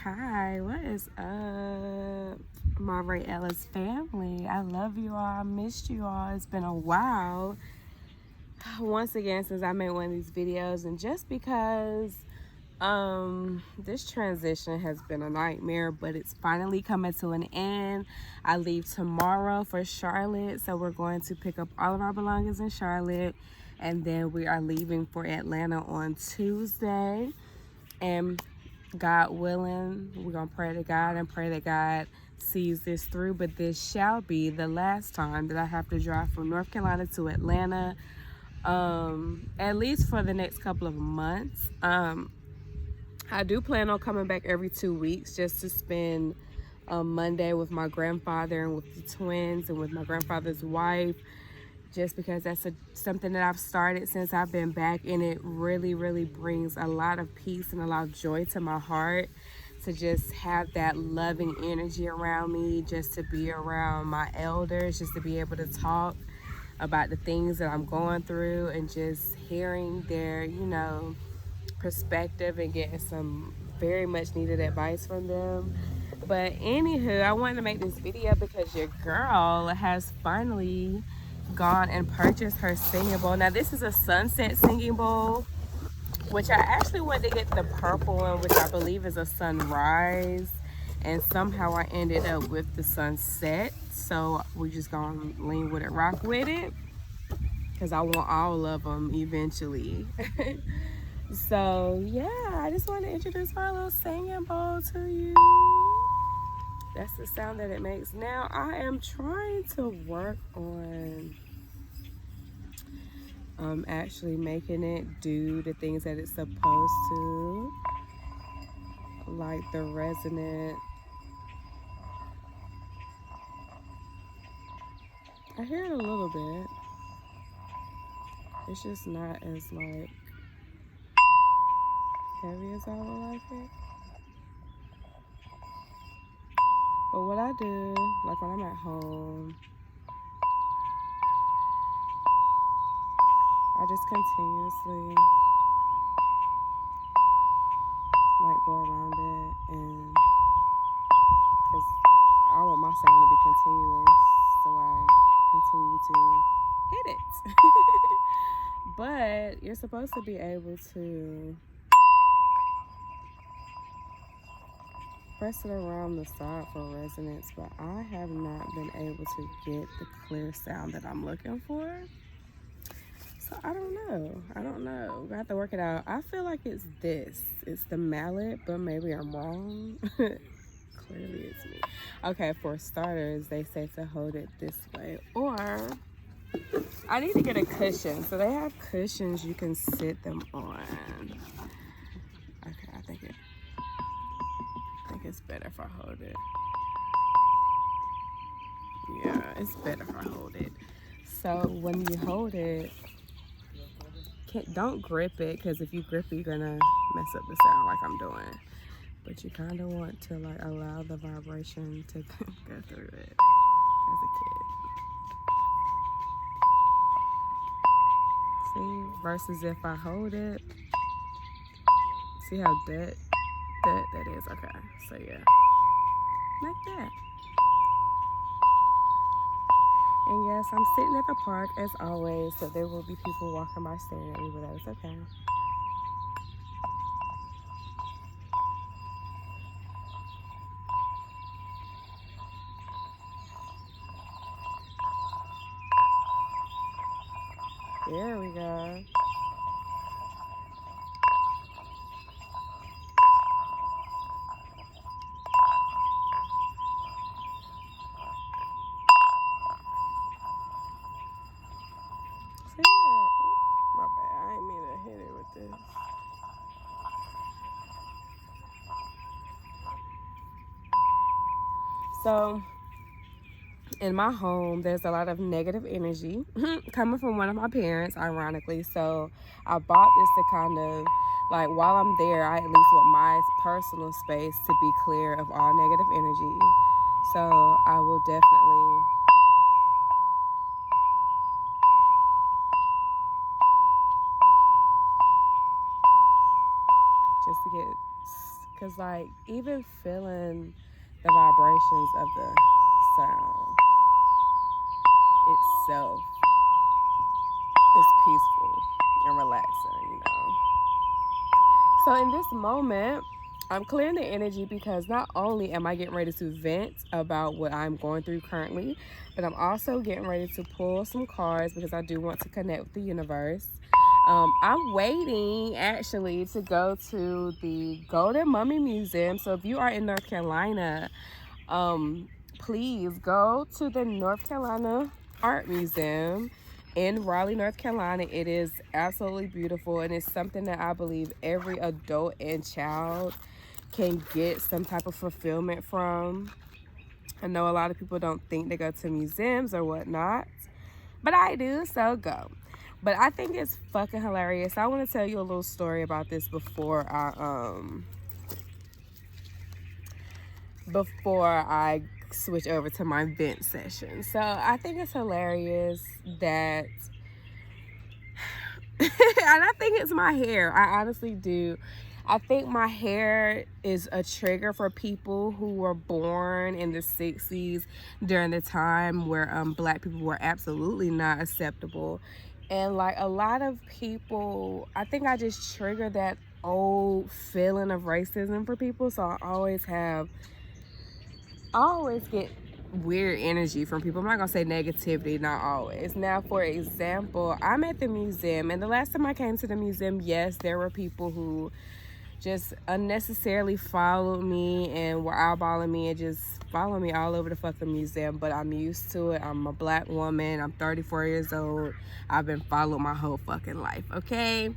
Hi, what is up, my Ray Ellis family? I love you all. I missed you all. It's been a while. Once again, since I made one of these videos, and just because this transition has been a nightmare, but it's finally coming to an end. I leave tomorrow for Charlotte, so we're going to pick up all of our belongings in Charlotte, and then we are leaving for Atlanta on Tuesday. And God willing, we're gonna pray to God and pray that God sees this through. But this shall be the last time that I have to drive from North Carolina to Atlanta, at least for the next couple of months. I do plan on coming back every 2 weeks just to spend Monday with my grandfather and with the twins and with my grandfather's wife, just because that's something that I've started since I've been back, and it really, really brings a lot of peace and a lot of joy to my heart to just have that loving energy around me, just to be around my elders, just to be able to talk about the things that I'm going through and just hearing their, perspective and getting some very much needed advice from them. But anywho, I wanted to make this video because your girl has finally gone and purchased her singing bowl. Now this is a sunset singing bowl, which I actually wanted to get the purple one, which I believe is a sunrise, and somehow I ended up with the sunset. So we just gonna lean with it, rock with it, because I want all of them eventually. So yeah, I just want to introduce my little singing bowl to you. That's the sound that it makes. Now I am trying to work on actually making it do the things that it's supposed to, like the resonant. I hear it a little bit. It's just not as like heavy as I would like it. But what I do, like when I'm at home, I just continuously like go around it, and because I want my sound to be continuous, so I continue to hit it. But you're supposed to be able to press it around the side for resonance, but I have not been able to get the clear sound that I'm looking for. So I don't know. We have to work it out. I feel like it's the mallet, but maybe I'm wrong. Clearly it's me. Okay, for starters, they say to hold it this way, or I need to get a cushion. So they have cushions you can sit them on. Okay, I think it's better if I hold it. Yeah, it's better if I hold it. So when you hold it, don't grip it, because if you grip it, you're gonna mess up the sound like I'm doing. But you kind of want to like allow the vibration to go through it as a kid. See, versus if I hold it, see how that is. Okay, so yeah, like that. And yes, I'm sitting at the park as always, so there will be people walking by staring at me, but that's okay. There we go. So yeah, my bad. I ain't mean to hit it with this. So in my home, there's a lot of negative energy coming from one of my parents, ironically. So I bought this to kind of, like, while I'm there, I at least want my personal space to be clear of all negative energy. So I will definitely just to get because like even feeling the vibrations of the sound itself is peaceful and relaxing, you know. So in this moment, I'm clearing the energy because not only am I getting ready to vent about what I'm going through currently, but I'm also getting ready to pull some cards because I do want to connect with the universe. I'm waiting actually to go to the Golden Mummy Museum. So if you are in North Carolina, please go to the North Carolina Art Museum in Raleigh, North Carolina. It is absolutely beautiful, and it's something that I believe every adult and child can get some type of fulfillment from. I know a lot of people don't think they go to museums or whatnot, but I do, so go. But I think it's fucking hilarious. I want to tell you a little story about this before I switch over to my vent session. So I think it's hilarious that and I think it's my hair. I honestly do. I think my hair is a trigger for people who were born in the 60s during the time where black people were absolutely not acceptable. And like a lot of people, I think I just trigger that old feeling of racism for people. So I always get weird energy from people. I'm not gonna say negativity, not always. Now, for example, I'm at the museum, and the last time I came to the museum, yes, there were people who just unnecessarily followed me and were eyeballing me and just following me all over the fucking museum. But I'm used to it. I'm a black woman. I'm 34 years old. I've been followed my whole fucking life, okay?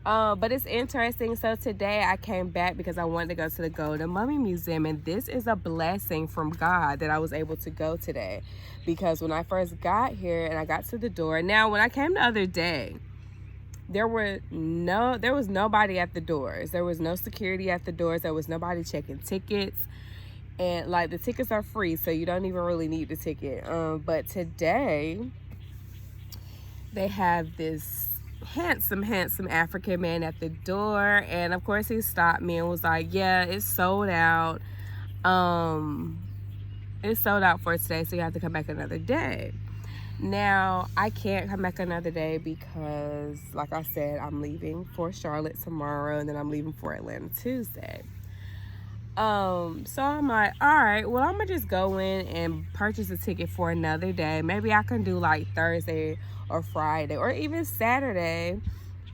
But it's interesting. So today I came back because I wanted to go to the Golden Mummy Museum, and this is a blessing from God that I was able to go today. Because when I first got here and I got to the door, now when I came the other day, there was nobody at the doors. There was no security at the doors. There was nobody checking tickets. And like the tickets are free, so you don't even really need the ticket. But today they have this handsome African man at the door, and of course he stopped me and was like, yeah, it's sold out. It's sold out for today, so you have to come back another day. Now, I can't come back another day because, like I said, I'm leaving for Charlotte tomorrow, and then I'm leaving for Atlanta Tuesday. So I'm like, all right, well, I'm gonna just go in and purchase a ticket for another day. Maybe I can do like Thursday or Friday or even Saturday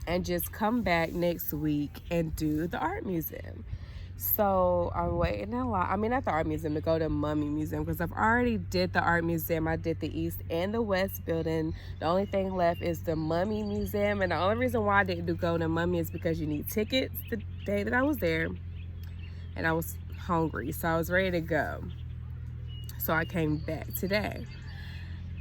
and just come back next week and do the art museum. So I'm waiting in line. I mean, not the art museum, to go to Mummy Museum, because I've already did the art museum. I did the East and the West building. The only thing left is the Mummy Museum, and the only reason why I didn't do Golden Mummy is because you need tickets the day that I was there, and I was hungry, so I was ready to go. So I came back today.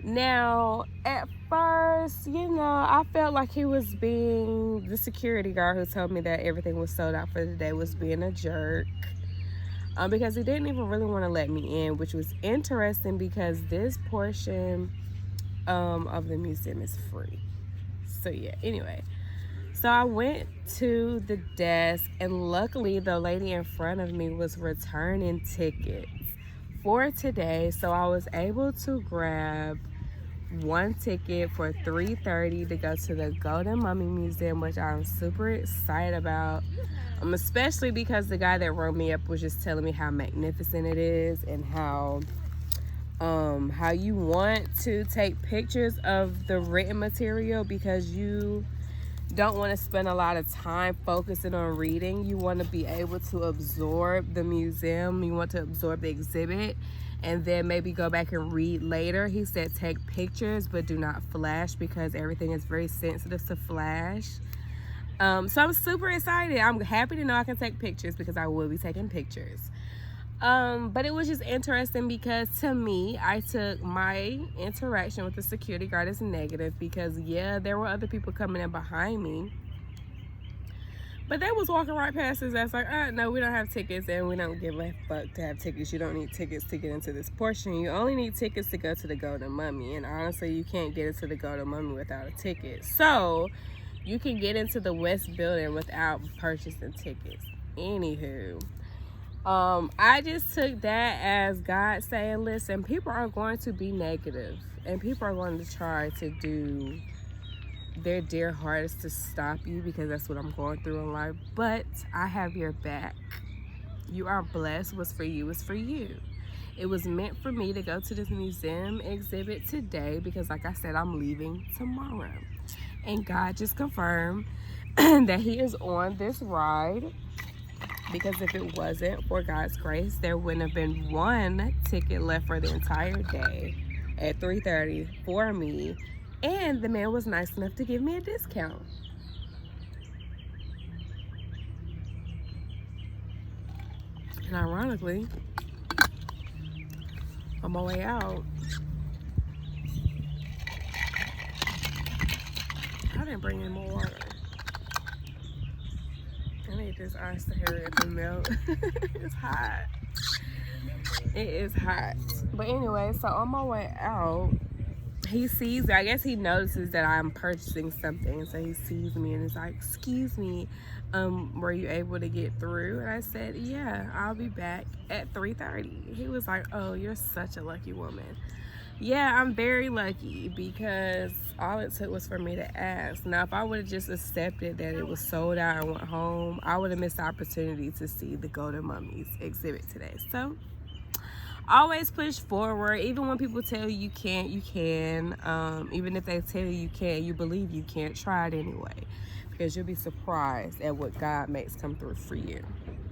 Now, at first, you know, I felt like he was being, the security guard who told me that everything was sold out for the day was being a jerk. Because he didn't even really want to let me in, which was interesting because this portion of the museum is free. So yeah, anyway. So I went to the desk, and luckily the lady in front of me was returning tickets for today. So I was able to grab one ticket for $3.30 to go to the Golden Mummy Museum, which I'm super excited about. Especially because the guy that wrote me up was just telling me how magnificent it is and how you want to take pictures of the written material because you don't want to spend a lot of time focusing on reading. You want to be able to absorb the museum. You want to absorb the exhibit and then maybe go back and read later. He said take pictures, but do not flash because everything is very sensitive to flash. So I'm super excited. I'm happy to know I can take pictures because I will be taking pictures. But it was just interesting because to me, I took my interaction with the security guard as negative because yeah, there were other people coming in behind me, but they was walking right past us. That's like, no, we don't have tickets and we don't give a fuck to have tickets. You don't need tickets to get into this portion. You only need tickets to go to the Golden Mummy, and honestly, you can't get into the Golden Mummy without a ticket. So you can get into the West building without purchasing tickets. Anywho, I just took that as God saying, listen, people are going to be negative and people are going to try to do their dear hardest to stop you, because that's what I'm going through in life. But I have your back. You are blessed. What's for you is for you. It was meant for me to go to this museum exhibit today because, like I said, I'm leaving tomorrow. And God just confirmed that He is on this ride, because if it wasn't for God's grace, there wouldn't have been one ticket left for the entire day at 3:30 for me. And the man was nice enough to give me a discount. And ironically, on my way out, I didn't bring any more water. I need this ice to hurry up and melt. It's hot. It is hot. But anyway, so on my way out, he sees, I guess he notices that I'm purchasing something. So he sees me and is like, excuse me, were you able to get through? And I said, yeah, I'll be back at 3:30. He was like, oh, you're such a lucky woman. Yeah, I'm very lucky, because all it took was for me to ask. Now, if I would have just accepted that it was sold out and went home, I would have missed the opportunity to see the Golden Mummies exhibit today. So always push forward. Even when people tell you you can't, you can. Even if they tell you can't, you believe you can't, try it anyway, because you'll be surprised at what God makes come through for you.